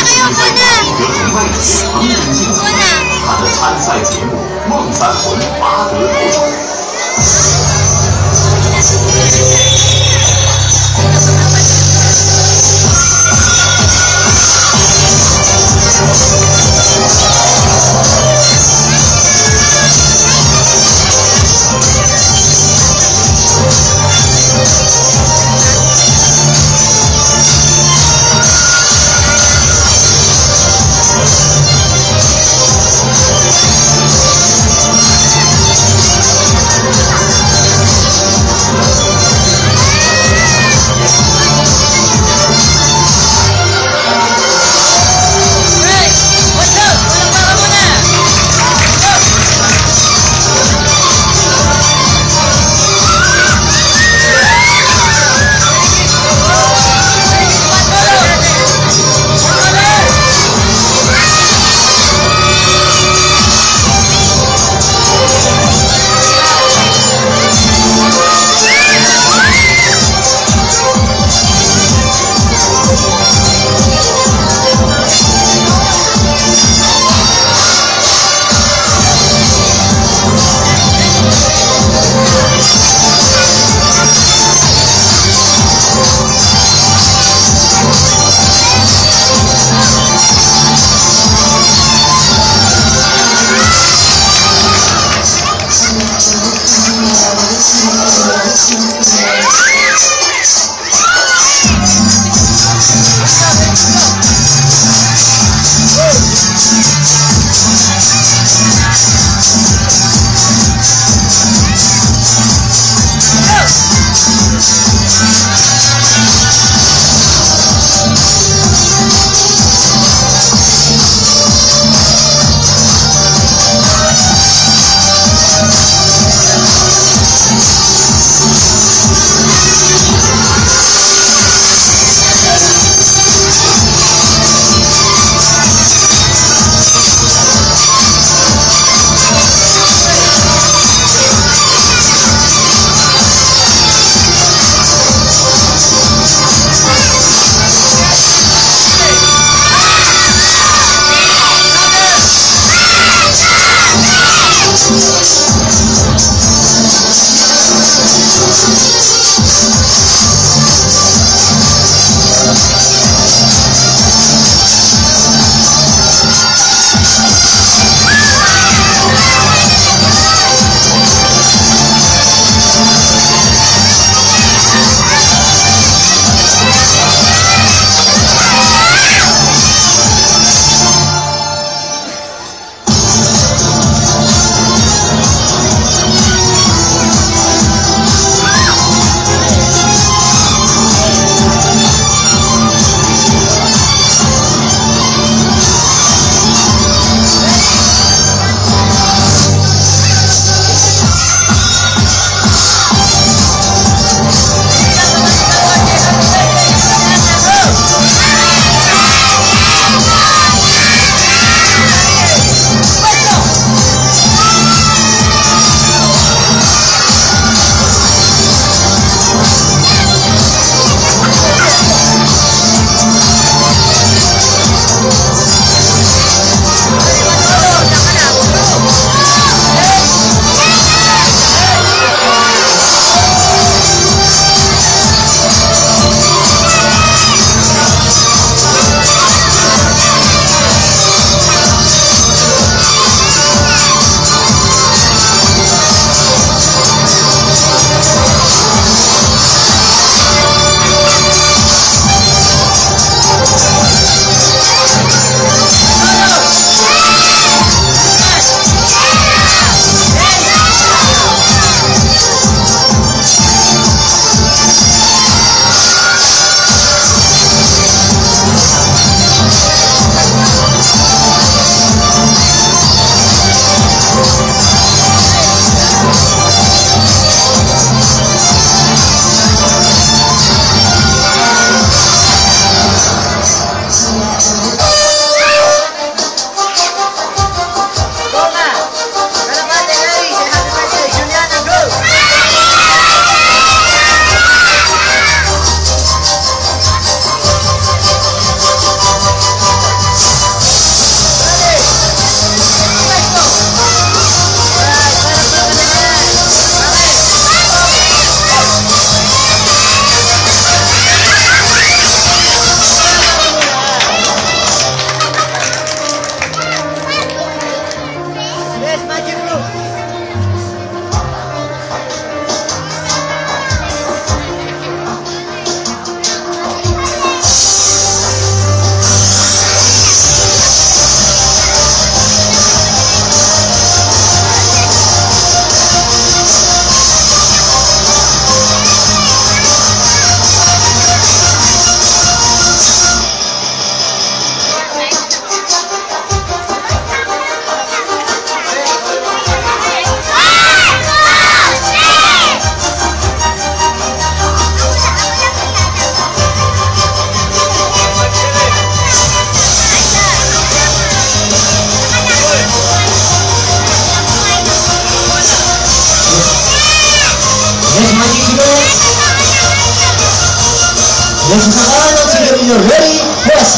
得崇拜的强人精神，他的参赛节目《梦散魂》拔得头筹。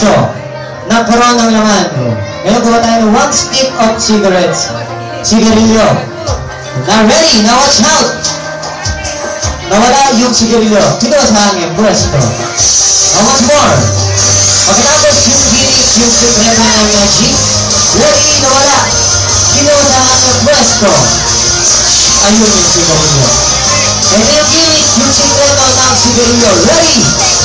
pwesto. Nagkaroon ng laman. Ngayon gawa tayo ng 1 stick of cigarettes. Sigarilyo. Now ready, now watch out. Nawala yung sigarilyo. Dito sa hangin, pwesto. Now once more. Pagkatapos yung ginig, yung sikreto ng magic. Ready, nawala. Dito sa hangin, pwesto. Ayun yung sigarilyo. And yung ginig, yung sikreto ng sigarilyo. Ready,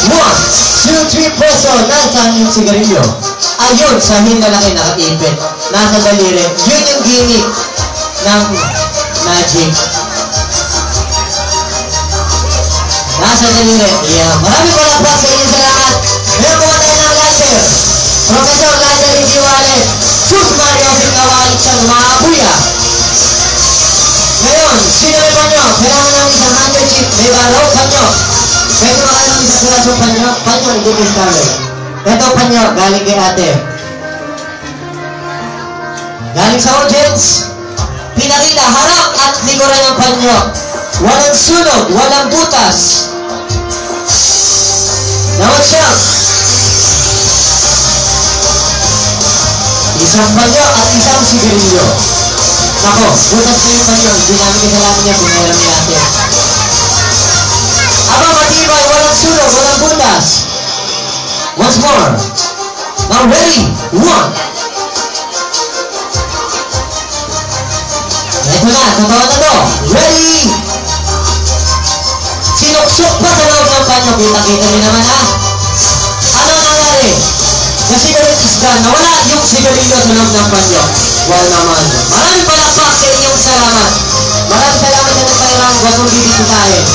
1, 2, 3, pwesto. Nasaan yung sigarilyo? Ayun, sa hinlalaki nakaipit. Nasa daliri. Yun yung ginig ng magic. Nasa daliri. Yeah. Maraming palakpak sa inyo. Salamat. Ngayon kuha tayo ng lighter. Professor Lighter hindi wallet. Sus Mario Singawalik siyang mga buya. Ngayon, sino may panyo? Kailangan ng isang handkerchief. May baraw, panyo. Pwede ba kayo ng isang kurasong panyo? Panyo, hindi discarded. Ito panyo, galing kay ate. Galing sa audience. Pinakita, harap at likuran ng panyo. Walang sunog, walang butas. Nawat siya. Isang panyo at isang sigarilyo. Ako, butas na yung panyo. Hindi namin kasalanan niya kung meron niya ate. Aba, matibay, walang sunog, walang butas. Once more. Now ready, 1. Ito na, totoo na to. Ready! Sinuksok pa sa loob ng panyo. Kita-kita niyo naman ha. Ano nangyari? The cigarette is gone. Nawala yung sigarilyo sa loob ng panyo. Wow naman. Maraming palakpak sa inyong salamat. Maraming salamat sa nagpairang. Huwag mong bibisitahin.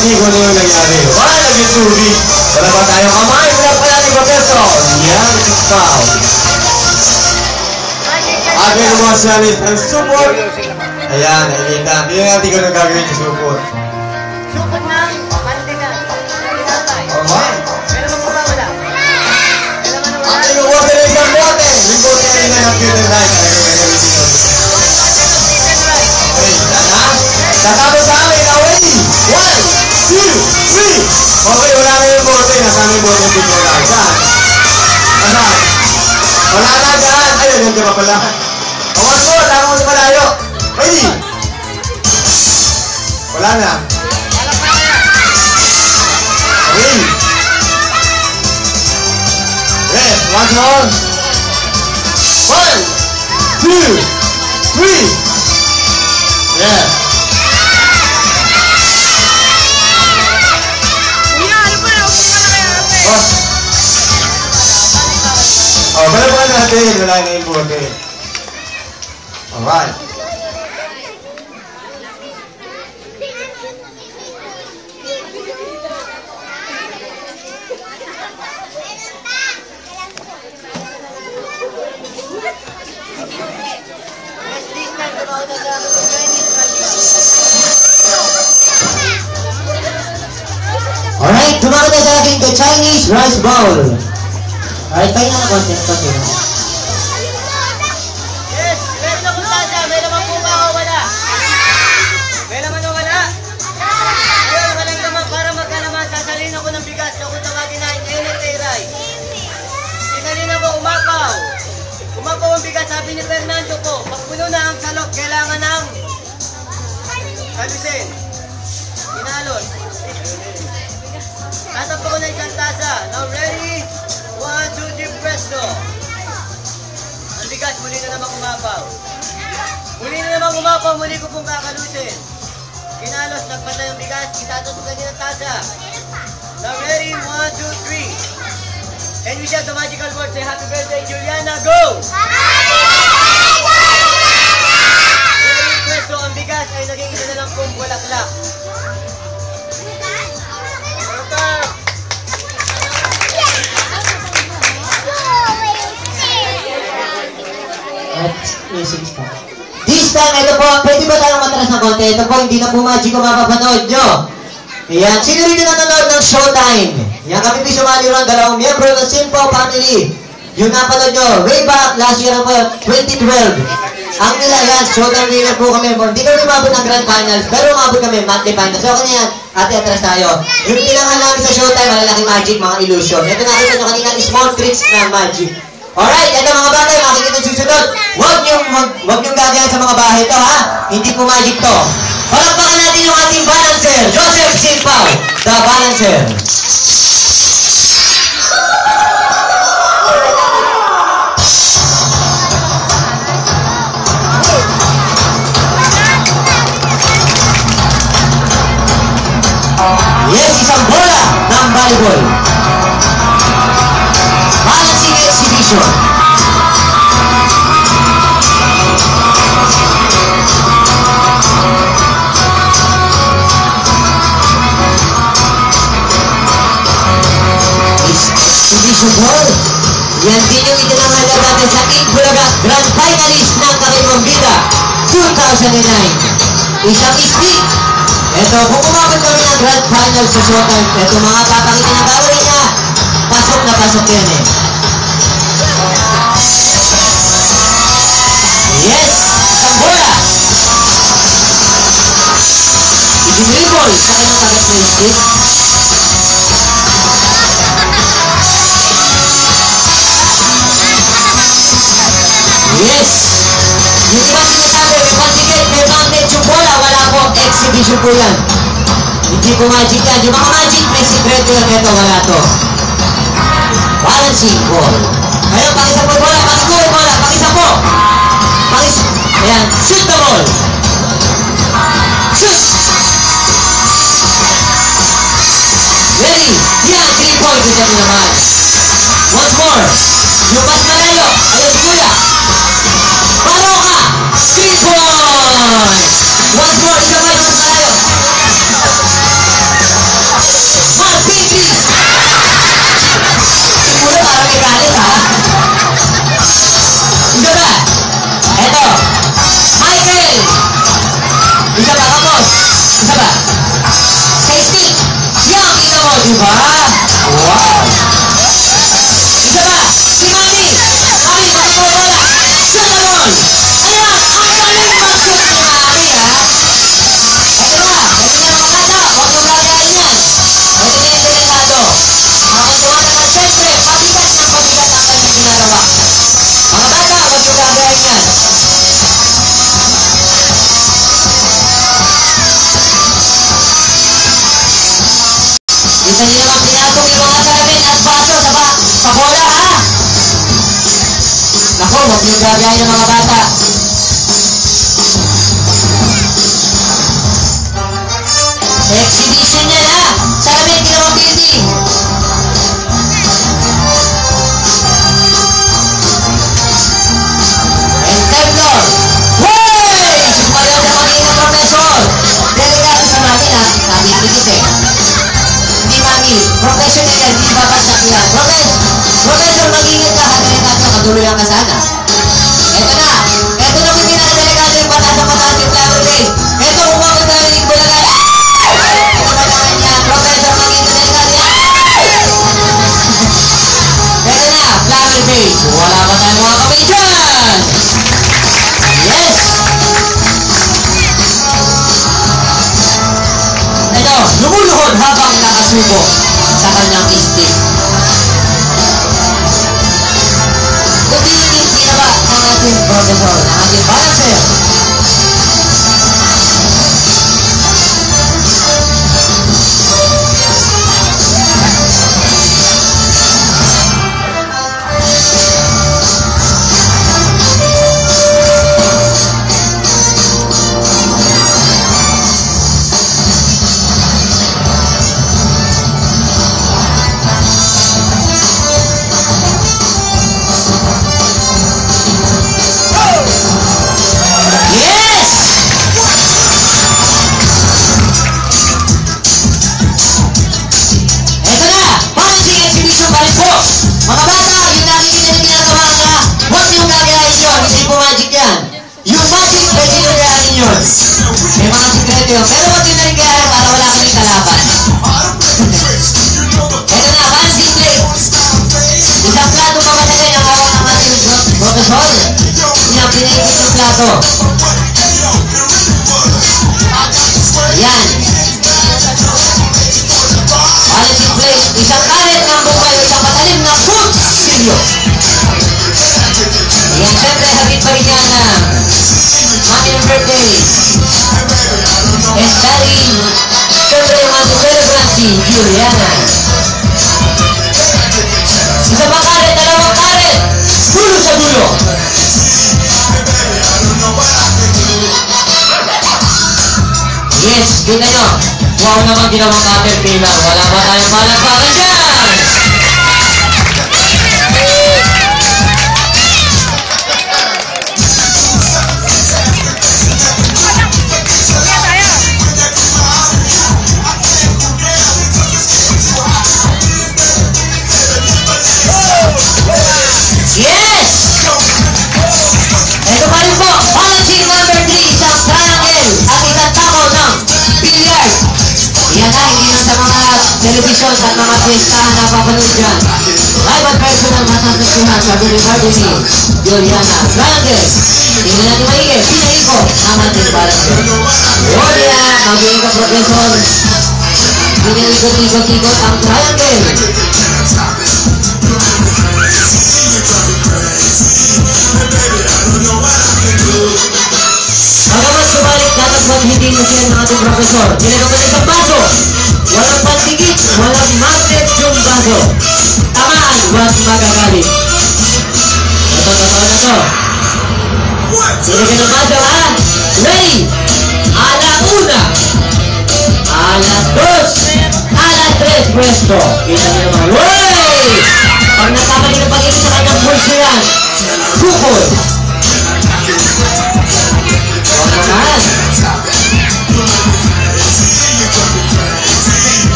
kasi kung ano yung nangyari. Wala naging tubig. Wala ba tayong kamay? Wala pala ni Professor. Yan, it's foul. Akin naman siya ang support. Ayan, nakikita. Hindi natin kung nang gagawin yung support. Support ng pandigan. Alright. Pero magpapawala. At yung water na isang bote. Yung bote na yun ang cute and right. Okay, sana. Tatapos sa amin. Away. 1, 2, 3. Okay, wala na yung bote. Nasa amin yung bote yung bigla lang. Saan? Saan? Wala na dyan. Ayun, yun ka pa pala. Awas mo, tama mo sa malayo. Ready? Wala na. Okay. Yes, once more. 1, 2, 3. Yes. Boss. Oh, balaban natin. Wala na yung bote. Alright. Alright, tumakot na sa ating the Chinese rice bowl. Alright, tayo na konti. Yes, meron akong tasa. May naman po ba o wala? May naman o wala? Ayun, walang naman para magkalaman. Sasalin ako ng bigas. Ako tawagin na NNA Rai. Sinalin ako umapaw. Umapaw ang bigas. Sabi ni Fernando ko, pag puno na ang salok, kailangan ng kalusin. Inalon. Tatap ako na isang tasa. Now ready? 1, 2, 3, presto. Ang bigas, muli na naman umapaw. Muli ko pong kakalusin. Kinalos, nagpatay ang bigas, itatutugan niya ng tasa. Now ready? 1, 2, 3. And we shout the magical word. Say happy birthday, Juliana. Go! Ready, presto. Ang bigas ay naging isa na lang pong bulaklak. This time, ito po, pwede ba tayong matras ng konti? Ito po, hindi na po magic kung mapapanood nyo. Ayan, sino rin na nanonood ng Showtime? Ayan, kami po sumali ron, 2 miyembro ng Simpo Family. Yung napanood nyo, way back, last year po, 2012. Ang nila yan, Showtime winner po kami. Hindi kami umabot ng Grand Finals, pero umabot kami, monthly finals. So, kanya yan, ate, atras tayo. Yung tinangan namin sa Showtime, malalaking magic, mga illusion. Ito nakita nyo kanina, small tricks na magic. Alright, ito mga bagay, makikita susunod. Huwag niyong gagayan sa mga bahay ito, ha? Hindi po magic to. Palakpakan natin yung ating balancer, Joseph Silpao, the balancer. Yes, isang bola ng volleyball. Balancing exhibition. Exhibition ball. Yan din yung itinanghal natin sa Bulaga Grand Finalist ng Kakaibang Bida 2009. Isang stick. Ito, kung umabot kami ng Grand Final sa Showtime, ito mga papakita na gawin niya. Pasok na pasok yan eh. Yes! Isang bola! Idinribol sa kanyang kagat na stick. Yes! Yung iba sinasabi, may pantigit, may magnet yung bola, wala po, exhibition po yan. Hindi po magic yan. Yung mga magic, may secret yun. Ito, wala to. Balancing ball. Ngayon, pakisa po bola, pakisa po bola, pakisa po. Pakisa. Ayan, shoot the ball. Shoot! Ready? Yan, 3 points. Ito naman. Once more. Yung mas malayo. Ayun, kuya. Paro ka! 3 points! Once more, isa pa yung mas malayo. diba? Wow! Isa ba? Si Mami! Mami, bakit mo bola? Shoot the ball! Ayan! Ang galing mag-shoot ni Mami, ha? Ito na! Ito na mga bata! Huwag mong gagayin yan! Ito na yung delikado. Habang tumatagal, siyempre, pabigat ng pabigat ang kanyang ginagawa. Mga bata, huwag mong gagayin yan. Kita niyo naman pinatong yung mga salamin at baso sa bola, ha? Naku, huwag niyong gagayin ng mga bata. Sa exhibition niya, ha? Salamin, ginawang building. And Temblor. Hey! Sumayaw na kanina, Professor. Delikado si Mami, ha? Nakikikit, eh. Hindi, Mami. Professional yan. Hindi babagsak yan. Professor, mag-ingat ka. Delikado, kaduluyan ka sana. Ito na. Ito na yung pinakadelikado yung pataas yung flower base. Ito, umabot na yung bulagan. Ito ba naman yan? Professor, mag-ingat delikado yan. Ito na, flower base. Wala ba tayo mga kamay dyan? Yes! Ito, lumuluhod habang nakasubo sa kanyang stick. Kundi ginaba ng ating professor, ng ating balancer. Mga bata, yung nakikita na ginagawa niya, huwag niyong gagayahin yun. Hindi po magic yan. Yung magic, pwede nyo gayahin yun. May mga sikreto yun. Pero huwag nyo na rin gayahin para wala kaming kalaban. Ito na, balancing plate. Isang plato pa matagay ang hawak ng ating professor. Yung pinaikot yung plato. Yan. Balancing plate. Isang karet ng bukay o isang patalim na food studio. Yan, syempre, habit pa rin yan na Mami ng birthday. And dahil, syempre, yung ating celebrant si Juliana. Isang karet, dalawang karet. Dulo sa dulo. Yes, kita nyo. Wow naman ginawang caterpillar. Wala ba tayong palakpakan dyan? Yes! Ito pa rin po. Balancing number 3. Isang triangle at isang tao ng billiard. Yan na, hindi lang sa mga television at mga pestahan na papanood dyan. Live at personal matatagpuan sa Boulevard ni Juliana. Triangle. Tingnan natin maigi. Pinaikot ang ating balancer. Yun yan. Mag-iing ka, Professor. Pinaikot-ikot-ikot ang triangle. Bagamat sumalik natagpag hindi na siya ng ating professor. Ginagawa na isang baso. Walang pantigit, walang magnet yung baso. Tamaan, huwag magagalit. Ito, totoo na to. Sinigyan ng baso, ha? Ready? Ala una. Ala dos. Ala tres, pwesto. Kita niyo naman. Wey! Pag nagkamali ng pag-ibig sa kanyang pulso yan, sukol. Naman.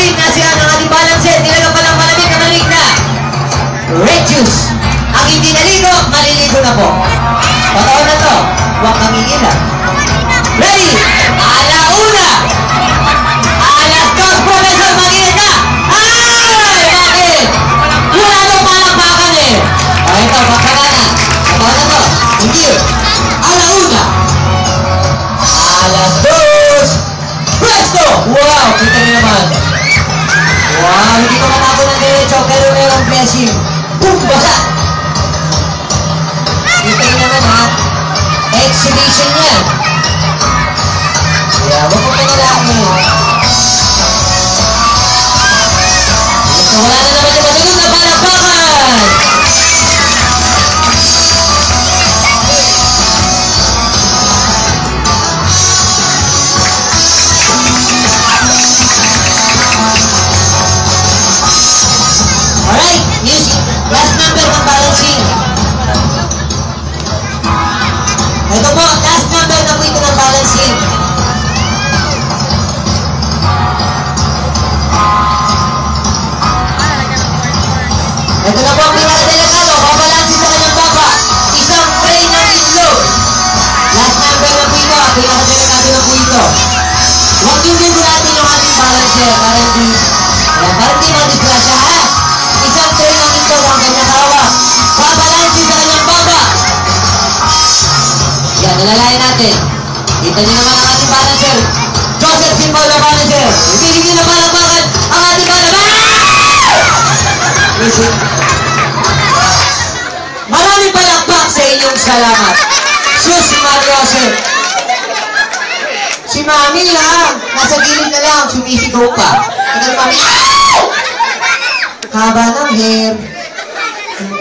Malamig na siya ng ating balancer. Talaga palang malamig na malamig na. Red juice. Ang hindi naligo, maliligo na po. Pataon na to. Huwag kami ila. Ready? Alauna! Alas 2, Professor, mag-init na! Ay! Bakit? Wala nung palakpakan eh. O ito, magkakana. Pataon na to. Hindi. Alauna! Alas 2! Presto! Wow! Kita niyo naman. Wow! Hindi ko matako ng diretso, pero mayroong blessing. Boom! Basa! Kita niyo naman ha. Exhibition yan. Kaya huwag ko panalangin. So wala na naman yung matunog na palakpakan. Alright, music. Last number ng balancing. Ito po, last number na po ito ng balancing. Ito na po ang pinaka-delikado, babalansin sa kanyang baba. Isang tray ng itlog. Last number na po ito, ang pinaka-delikado na po ito. Huwag yung natin yung ating balancer para hindi ma-disgrasya ha. Isang tray ng itlog ang kanyang hawak. Babalansin sa kanyang baba. Yan, nalalayan natin. Kita niyo naman ang ating balancer. Joseph Simbol na balancer. Ibigin na palakpakan ang ating balancer. Listen. Maraming palakpak sa inyong salamat. Sus, Mariosep. Si Mami lang, nasa gilid na lang, sumisigaw pa. Ito ni Mami, haba ng hair.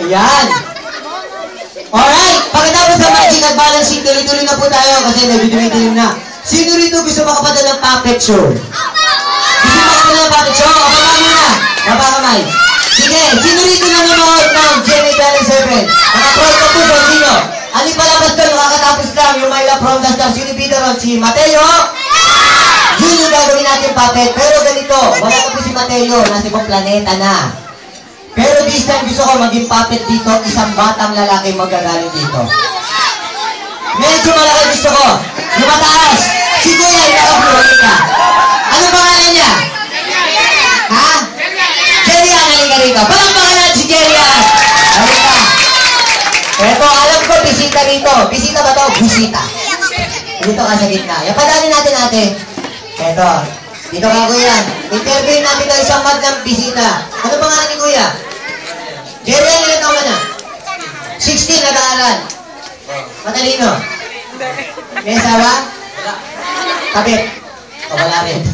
Ayan. Alright, pagkatapos sa magic at balancing, tuloy-tuloy na po tayo kasi nabidumi-dilim na. Sino rito gusto makapadala ng puppet show? Gusto makapadala ng puppet show? O, baba muna. Baba kamay. Sige, sino rito nanonood ng Jenny Talent 7? Naka-proud ka po sa sino? Ano palabas doon, nakakatapos lang yung Myla from the Stars, sino Peter on si Mateo? Yun yung gagawin natin puppet. Pero ganito, wala na po si Mateo, nasa ibang planeta na. Pero this time gusto ko maging puppet dito, isang batang lalaki magagaling dito. Medyo malaki gusto ko. Yung mataas, si Kuya yung nakabuhay ka. Ano pangalan niya? Ha? Jerian, halika rito. Palakpakan natin si Jerian. Halika. Eto, alam ko, bisita rito. Bisita ba to? Bisita. Dito ka sa gitna. Yung padali natin ate. Eto. Dito ka, Kuya. Interviewin natin ito isang mag ng bisita. Ano pangalan ni Kuya? Jerian, ilan taon ka na? 16, nag-aaral. Matalino. May asawa? Kabit. O, wala rin.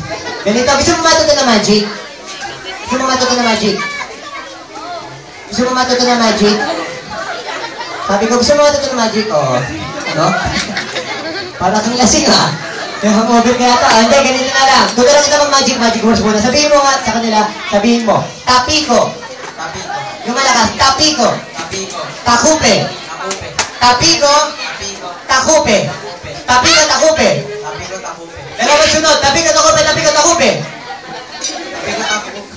Ganito, gusto mo matuto na magic? Gusto mo matuto na magic? Gusto mo matuto na magic? Sabi ko, gusto mo matuto na magic? Oo. Ano? Para kang lasing ha? Yung hangover kaya ito. Hindi, ganito na lang. Tutulang kita mag-magic, magic words muna. Sabihin mo nga sa kanila, sabihin mo, tapiko. Tapiko. Yung malakas, tapiko. Tapiko. Takupe. Takupe. Tapiko. Tapiko. Takupe. Tapiko, takupe. Tapiko, takupe. Pero magsunod, tapiko, takupe, tapiko, takupe. Tapiko, takupe.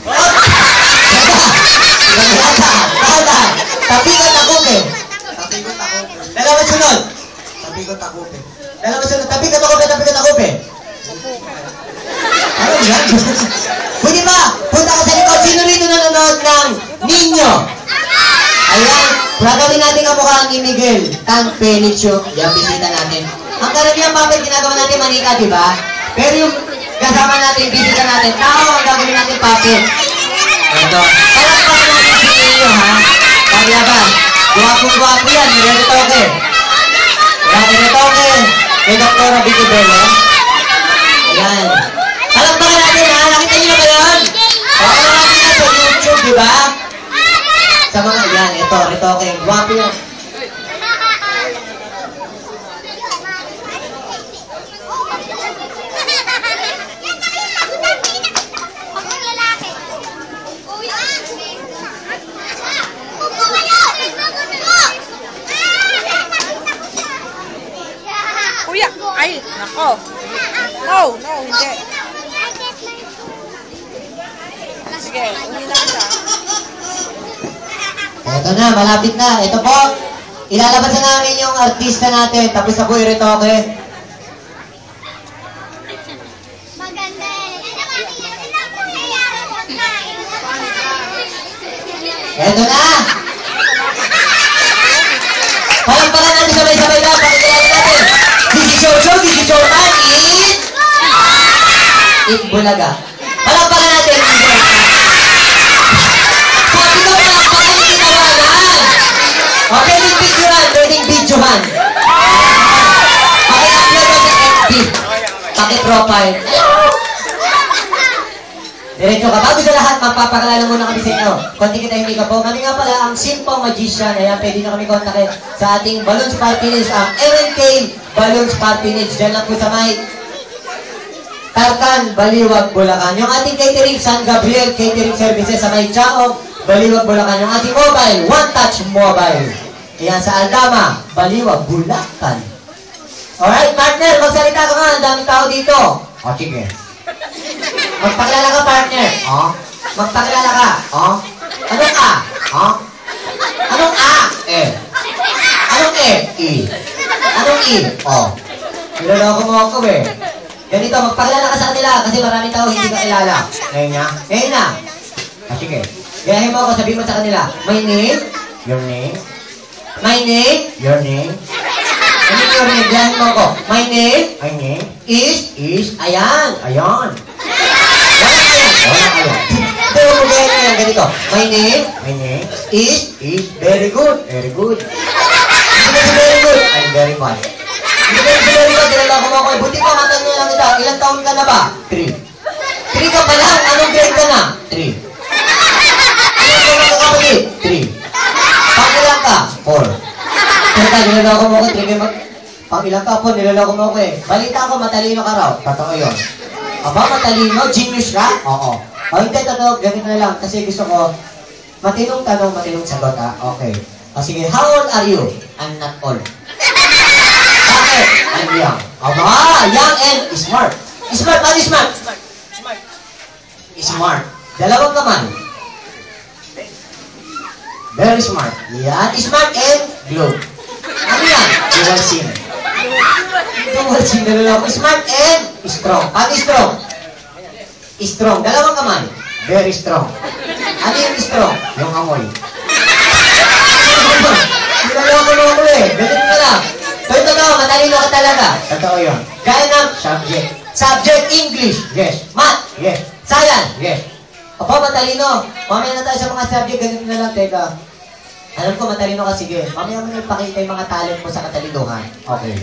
Tapiko, takupe. Tapiko, takupe. Dalawang sunod. Tapiko, takupe. Dalawang sunod, tapiko, takupe, tapiko, takupe. Ano yan? Pwede ba? Punta ka sa likod. Sino rito nanonood ng Ninyo? Ayan. Gagawin natin ang mukha ni Miguel. Tan Pelicio. Yan, bisita natin. Ang karamihan bakit ginagawa natin manika, di ba? Pero yung kasama natin, bisita natin, tao ang gagawin natin puppet. Ito. Palakpakan natin si Ninyo, ha? Paglaban. Guwapong-guwapo yan. Nire-retoke. Nire-retoke. May Doktora Vicky Bella. Ayan. Palakpakan natin, ha? Nakita niyo na ba yun? Pakala natin na sa YouTube, di ba? Sa mga yan, ito, retoke. Guwapo yan. Kuya! Ay! Nako! No! No! Hindi! Sige, uwi na kita. Ito na, malapit na. Ito po, ilalabas na namin yung artista natin. Tapos na po i-retoke. Maganda eh. Ito na! Palampakan natin sabay-sabay na. Pakikilala natin. This is your show. This is your time. It Bulaga. Palampakan natin. Sabi ko palampakan yung kinawalan. O, pwedeng videohan. Pwedeng videohan. Paki-upload mo sa FB. Paki-profile. Diretso ka. Bago sa lahat, magpapakalala muna kami sa inyo. Konti kita hindi ka po. Kami nga pala ang Simple Magician. Ayan, pwede na kami kontakin sa ating Balloons Party Niche. Ang MNK Balloons Party Niche. Diyan lang po sa may Tarkan, Baliwag, Bulacan. Yung ating catering, San Gabriel Catering Services sa may Chaong, Baliwag, Bulacan. Yung ating mobile, One Touch Mobile. Ayan, sa Aldama, Baliwag, Bulacan. Alright, partner, magsalita ka nga. Ang daming tao dito. O, sige. Magpakilala ka, partner. Oh. Magpakilala ka. Oh. Anong A? Oh. Anong A? E. Anong E? I. Anong I? Oh. Kilala ko mo ako eh. Ganito, magpakilala ka sa kanila kasi maraming tao hindi ka kilala. Ngayon na? Ngayon na. Ah, sige. Gayahin mo ako, sabihin mo sa kanila. My name? Your name? My name? Your name? Ano your name? Gayahin mo ako. My name? My name? Is? Ayan. Ayan. Wala kayo. Pero kung gaya nyo yan, ganito. My name is very good. Very good. Hindi ka very good. I'm very bad. Hindi ka very good. Dinala ko mo ako. Buti pa, matanong nyo lang ito. Ilang taon ka na ba? 3. 3 ka pa lang. Anong grade ka na? 3. Ilang taon ka kapatid? 3. Pangilang ka? 4. Teka, dinala ko mo ako. 3 kayo mag... Pangilang ka po, nilala ko mo ako eh. Balita ko, matalino ka raw. Totoo yun. Aba, matalino? Genius ka? Oo. O hindi, tanong, ganito na lang. Kasi gusto ko, matinong tanong, matinong sagot ha. Okay. O sige, how old are you? I'm not old. Bakit? I'm young. Aba, young and smart. Smart, ano smart? Smart. Dalawang naman. Very smart. Yan. Smart and glow. Ano yan? Dual SIM. Dual SIM na lang ako. Smart and strong. Ano strong? Strong. Dalawang kamay. Very strong. Ano yung strong? Yung amoy. Dalawang kamay ako eh. Ganito na lang. Totoo, matalino ka talaga. Totoo yun. Gaya ng subject. Subject, English. Yes. Math. Yes. Science. Yes. Opo, matalino. Mamaya na tayo sa mga subject. Ganito na lang. Teka. Alam ko, matalino ka. Sige. Mamaya mo na ipakita yung mga talent mo sa katalinuhan. Okay.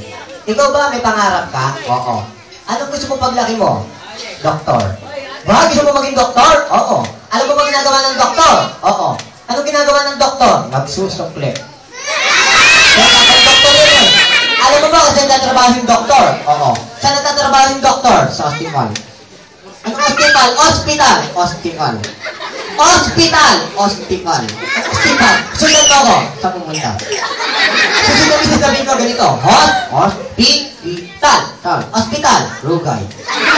Ikaw ba may pangarap ka? Oo. Anong gusto mo paglaki mo? Doktor. Ba, gusto mo maging doktor? Oo. Alam mo ba ginagawa ng doktor? Oo. Anong ginagawa ng doktor? Nagsusukli. Kaya ang doktor yun eh. Alam mo ba kung saan natatrabaho yung doktor? Oo. Saan natatrabaho yung doktor? Sa hospital. Anong hospital? Hospital. Hospital. Hospital. Hospital. Hospital. Sundan mo ako. Saan pumunta? Susunod mo sasabihin ko ganito. Hospital. Hospital. Rugay. Ano yung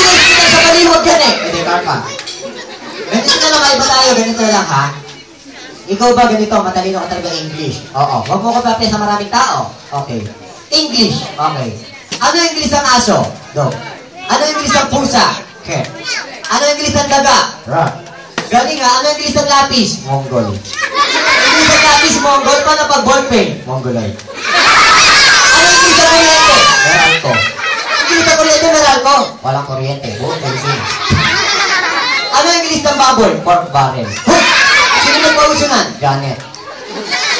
hospital sa baliwag yan eh? Hindi, karpa. Ganito na lang, iba tayo. Ganito na lang ha. Ikaw ba ganito? Matalino ka talaga English? Oo. Huwag mo ko papaya sa maraming tao. Okay. English. Okay. Ano yung English ng aso? Dog. Ano yung English ng pusa? Cat. Ano yung English ng daga? Rat. Galing nga. Ano yung English ng lapis? Mongol. English ng lapis, Mongol. Paano pag ballpen? Mongolite. Ano yung English ng kuryente? Meralco. English ng kuryente, Meralco. Walang kuryente. Buong Philippines. Ano yung English ng baboy? Pork barrel. Sino nagpausunan? Janet.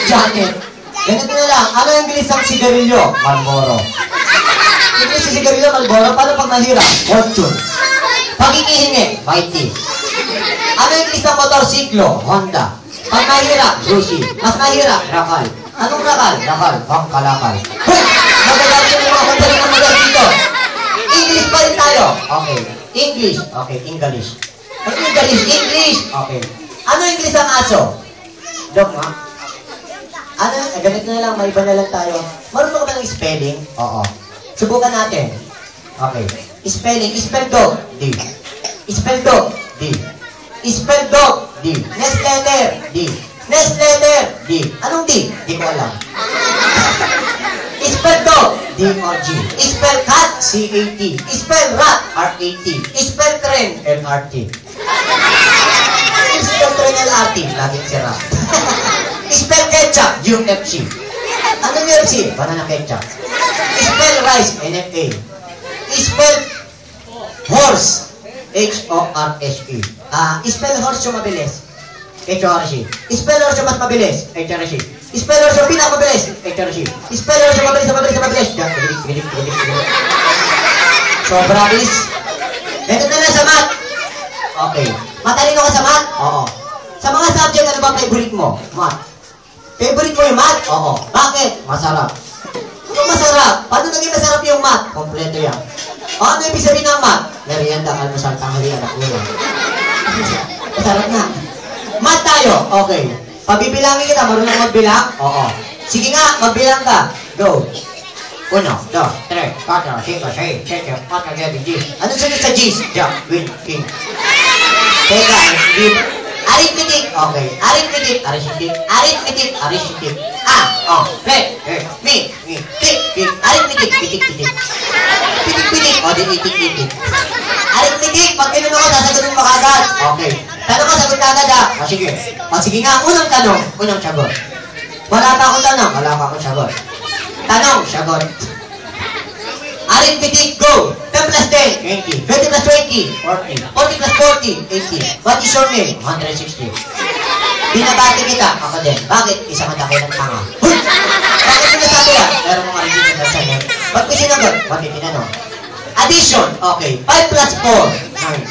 Janet. Ganito na lang. Ano yung English ng sigarilyo? Marlboro. English ng sigarilyo, Marlboro. Paano pag mahirap? Fortune. Pag hinihingi? Mighty. Ano yung English ng motorsiklo? Honda. Pag mahirap? Lucy. Mas mahirap? Rakal. Anong rakal? Rakal. Kalakal. Hoy! Magagalit yung mga magaling ang magaling dito. English pa rin tayo. Okay. English. Okay. English. English. Okay. Ano yung English ng aso? Dog nga. Ano? Ganito na lang. May iba na lang tayo. Marunong ka ba ng spelling? Oo. Subukan natin. Okay. Spelling. Spell dog. D. Spell dog. D. Spell dog, D. Next letter, D. Next letter, D. Anong D? Di ko alam. Spell dog, D-O-G. Spell cat, C-A-T. Spell rat, R-A-T. Spell train, L-R-T. Spell train, L-R-T. Laging si rat. Spell ketchup, U-F-C. Ano U-F-C? Banana ketchup. Spell rice, N-F-A. Spell horse, H-O-R-S-E. Spell horse yung mabilis, H-O-R-S-E. Spell horse yung mas mabilis, H-O-R-S-E. Spell horse yung pinakamabilis, H-O-R-S-E. Spell horse yung mabilis. Sobra, bis. Ito na lang sa math. Okay. Matalino ka sa math? Oo. Sa mga subject, ano ba favorite mo? Math. Favorite mo yung math? Oo. Bakit? Masarap. Ano masarap? Paano naging masarap yung math? Kompleto yan. Ano ibig sabihin ng math? Merienda, almusal, tanghalian, at ulam. Masarap na. Math tayo. Okay. Pabibilangin kita. Marunong magbilang? Oo. Sige nga, magbilang ka. Go. 1, 2, 3, 4, 5, 6, 7, 8, 9, 10. Ano sunod sa G's? Jack, Win, King. Teka, arithmetic. Okay. Arithmetic. Arithmetic. Play. Me. Tik. Arithmetic. Pitik. O, di itik. Arithmetic. Pag tinanong ko, sasagutin mo kagad. Okay. Tanong ko, sagot kagad ha. O, sige. Sige nga, unang tanong. Unang sagot. Wala pa akong tanong. Wala pa akong sagot. Tanong, sagot. Arithmetic, go! 10 plus 10, 20. 20 plus 20, 40. 40 plus 40, 80. What is your name? 160. Binabati kita. Ako din. Bakit? Isang mataki ng tanga. Bakit sinasabi yan? Pero mga revision na sa'yo. Ba't ko sinagot? Bakit tinanong? Addition. Okay. 5 plus 4, 9.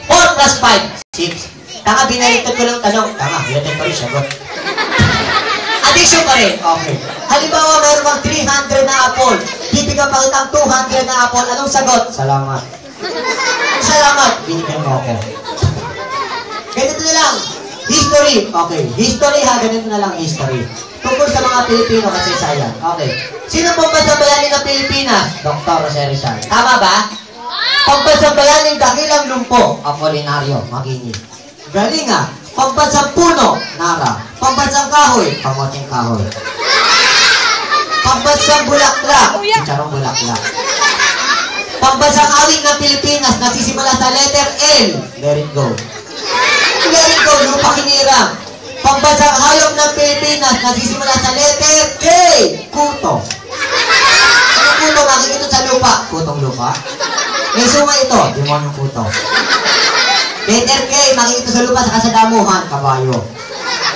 4 plus 5, 6. Tanga, binaliktad ko lang tanong. Tanga, binaliktad ko rin sagot. Addition pa rin. Okay. Halimbawa, mayroon kang 300 na apple. Bibigyan pa kitang 200 na apple. Anong sagot? Salamat. Salamat. Binigyan mo ako. Ganito na lang. History. Okay. History ha. Ganito na lang history. Tungkol sa mga Pilipino kasi sayan. Okay. Sino pong bayani ng Pilipinas? Dr. Jose Rizal. Tama ba? Pagbansang bayani ng dakilang lumpo. Apolinario. Magini. Galing ha. Pagbansang puno. Nara. Pagbansang kahoy. Kamoting kahoy. Pagbansang bulaklak. Chicharong bulaklak. Pagbansang awit ng Pilipinas. Nagsisimula sa letter L. Let it go. Let it go. Lupa hinirang. Pagbansang hayop ng Pilipinas. Nagsisimula sa letter K. Kuto. Ano kuto? Makikita sa lupa. Kutong lupa. May suma ito. Demonyong kuto. Letter K. Makikita sa lupa sa kasadamuhan. Kabayo.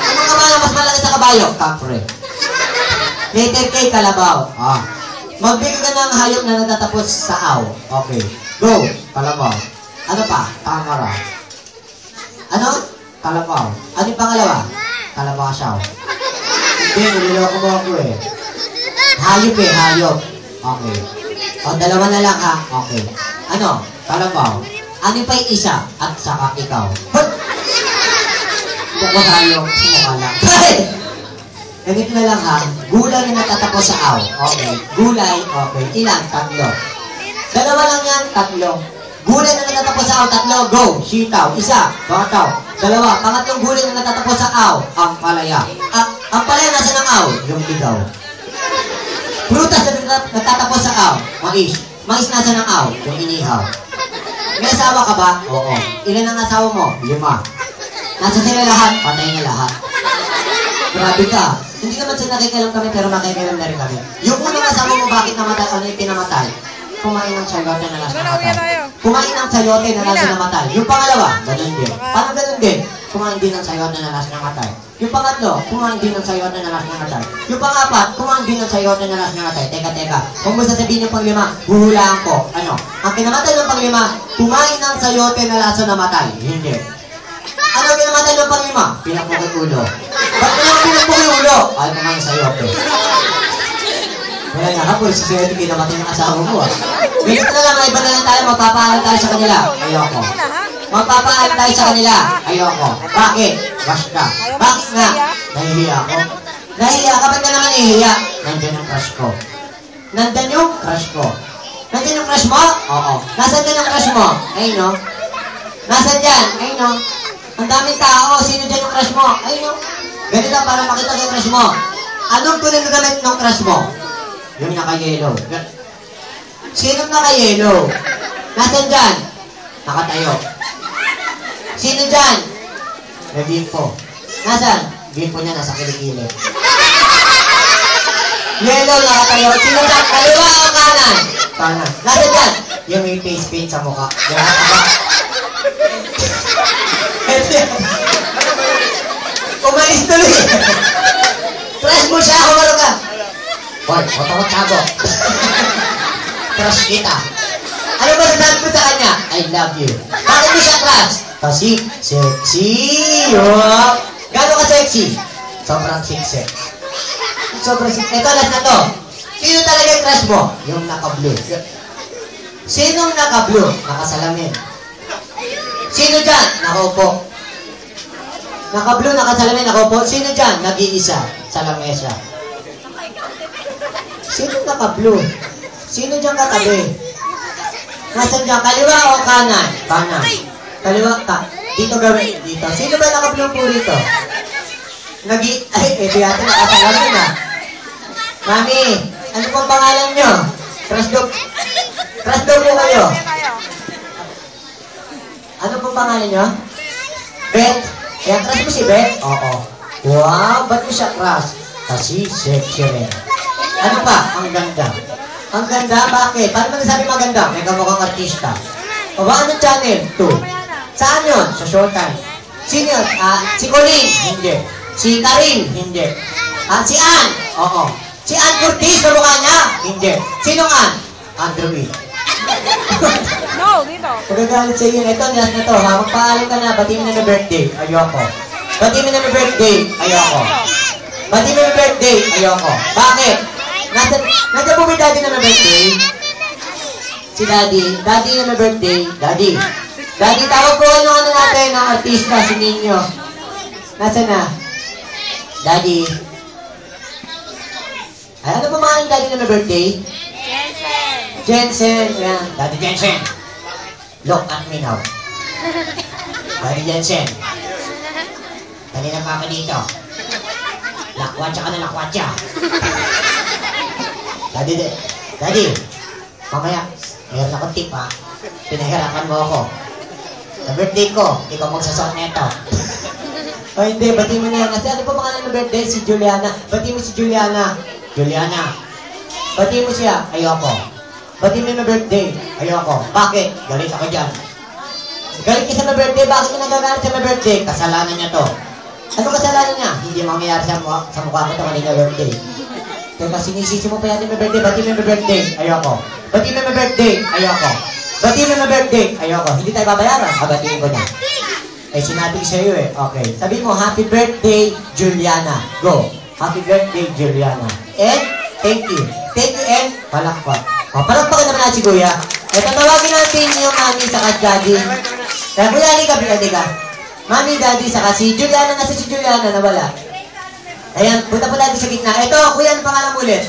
Anong kabayo? Mas malaki sa kabayo. Kapre. Letter K. Kalabaw. Magbigay ka ng hayop na natatapos sa aw. Okay. Go. Kalabaw. Ano pa? Tamara. Ano? Kalabaw. Ano yung pangalawa? Kalabasaw. Hindi, nililoko mo ako eh. Hayop eh, hayop. Okay. O, dalawa na lang ha. Okay. Ano? Kalabaw. Ano pa yung isa? At saka ikaw. Hot! Bukwa hayop. Sumukha lang. Ganito na lang ha. Gulay na natatapos sa aw. Okay. Gulay. Okay. Ilan? Tatlo. Dalawa lang yan. Tatlo. Gulay na natatapos sa aw. Tatlo. Go. Sitaw. Isa. Bataw. Dalawa. Pangatlong gulay na natatapos sa aw. Ang palaya. Ang palaya nasa ng aw. Yung ligaw. Prutas na natatapos sa aw. Mais. Mais nasa ng aw. Yung inihaw. May asawa ka ba? Oo. Ilan ang asawa mo? 5. Nasa sila lahat? Patay na lahat. Grabe ka. Hindi naman sila nakikialam kami pero makikialam na rin kami. Yung unang asawa mo bakit namatay? Ano yung pinamatay? Kumain ng sayote na last namatay. Kumain ng sayote na last namatay. Yung pangalawa, ganun din. Paano ganun din? Kumain din ng sayote na last namatay. Yung pangatlo, kumain din ng sayote na last namatay. Yung pangapat, kumain din ng sayote na last namatay. Teka. Kung gusto sabihin yung panglima, huhulaan ko. Ano? Ang kinamatay ng panglima, kumain ng sayote na last namatay. Hindi. Ano kinamatay ng panglima? Pinapukay ulo. Ba't mo yung pinapukay ulo? Ay, kumain ng sayote. Wala nga ka, puro sa sayote kinamatay ng asawa mo Ganito na lang, iba na lang tayo, magpapaaral tayo sa kanila. Ayoko. Magpapaaral tayo sa kanila. Ayoko. Bakit? Wash ka. Bakit nga? Nahihiya ako. Nahihiya ka? Ba't ka naman nahihiya? Nandyan yung crush ko. Nandyan yung crush ko. Nandyan yung crush mo? Oo. Nasaan dyan yung crush mo? Ayun no? Nasaan dyan? Ayun no? Ang daming tao. Sino dyan yung crush mo? Ayun o. Ganito para makita ko yung crush mo. Anong tunay na gamit ng crush mo? Yung naka-yellow. Sino naka-yellow? Nasaan dyan? Nakatayo. Sino dyan? May bimpo. Nasaan? Bimpo niya nasa kilikili. Yellow nakatayo. Sino dyan? Kaliwa o kanan? Kanan. Nasaan dyan? Yung may face paint sa mukha. Umalis tuloy. Crush mo siya. Kumalo ka. Hoy, otakot tago. Crush kita. Ano ba sasabi mo sa kanya? I love you. Bakit mo siya crush? Kasi sexy. Oh. Gano'n ka sexy? Sobrang sexy. Sobrang sexy. Ito, last na to. Sino talaga yung crush mo? Yung naka-blue. Sinong naka-blue? Nakasalamin. Sino dyan? Nakaupo. Naka-blue, nakasalamin, nakaupo. Sino dyan? Nag-iisa sa lamesa. Sino naka-blue? Sino dyan katabi? Nasaan dyan? Kaliwa o kanan? Kanan. Kaliwa ka. Dito gawin. Dito. Sino ba naka-blue po rito? Ay, ito yata nakasalamin ah. Mami, ano pong pangalan nyo? Crush daw po kayo. Ano pong pangalan nyo? Beth? Kaya crush mo si Beth? Oo. Wow, ba't mo siya crush? Kasi sexy rin. Ano pa? Ang ganda. Ang ganda? Bakit? Paano mo nasabi maganda? May kamukhang artista. O ba, anong channel? 2. Saan yun? Sa Showtime. Sino yun? Si Colleen? Hindi. Si Karin? Hindi. Si Ann? Oo. Si Ann Curtis, kamukha niya? Hindi. Sinong Ann? Andrew E. No, dito. Magagalit sa iyo. Ito, last na to. Magpaalam ka na. Bati mo na may birthday. Ayoko. Bati mo na may birthday. Ayoko. Bati mo may birthday. Ayoko. Bakit? Nasa po may daddy na may birthday? Si daddy. Daddy na may birthday. Daddy. Daddy, tawag po ano natin ng artista, si Nino. Nasaan na? Daddy. Ay, ano pa mga yung daddy na may birthday? Jensen. Yan. Daddy Jensen. Look at me now. Daddy Jensen. Kanina pa ako dito. Lakwatsa ka na lakwatsa. Daddy. Mamaya, mayroon akong tip ha. Pinahirapan mo ako. Sa birthday ko, ikaw magsasot neto. O hindi, bati mo na yan. Kasi ano pa pangalan ng birthday? Si Juliana. Bati mo si Juliana. Juliana. Bati mo siya. Ayoko. Bati mo na birthday. Ayoko. Bakit? Galit ako dyan. Galit ka sa my birthday. Bakit ka nagagalit sa my birthday? Kasalanan niya to. Ano kasalanan niya? Hindi mangyayari sa mukha ko ito kanina birthday. Teka, sinisisi mo pa yatin my birthday. Bati mo my birthday. Ayoko. Bati mo my birthday. Ayoko. Bati mo my birthday. Ayoko. Hindi tayo babayaran. Batiin ko na. Eh, sinabi ko sa'yo eh. Okay. Sabi mo, happy birthday, Juliana. Go. Happy birthday, Juliana. And, thank you. Thank you and palakpak. O, palakpakan naman natin si Kuya. Ito, tawagin natin yung mami saka daddy. Kaya, Kuya, halika ka. Mami, daddy, saka si Juliana. Nasa si Juliana, nawala. Ayan, punta po natin sa gitna. Ito, Kuya, ano pangalan mo ulit?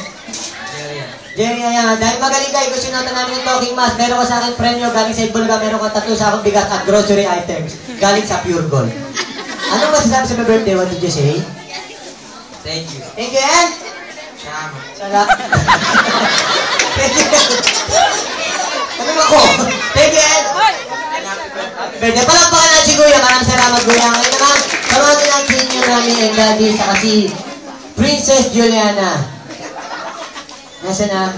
Jerry, ayan. Dahil magaling kayo, gusto natin namin yung talking mask. Meron ko sa akin premyo, galing sa Ibulga. Meron ko 3 sa akong bigas at grocery items. Galing sa Pure Gold. Ano masasabi sa my birthday? What did you say? Thank you. Thank you, and? Salamat. Thank you, and? Ano ako? Thank you, and? Birthday. Palakpakan natin si Kuya. Maraming salamat, Kuya. Ngayon naman, tawagin natin yung namin and daddy sa kasi Princess Juliana. Nasaan na?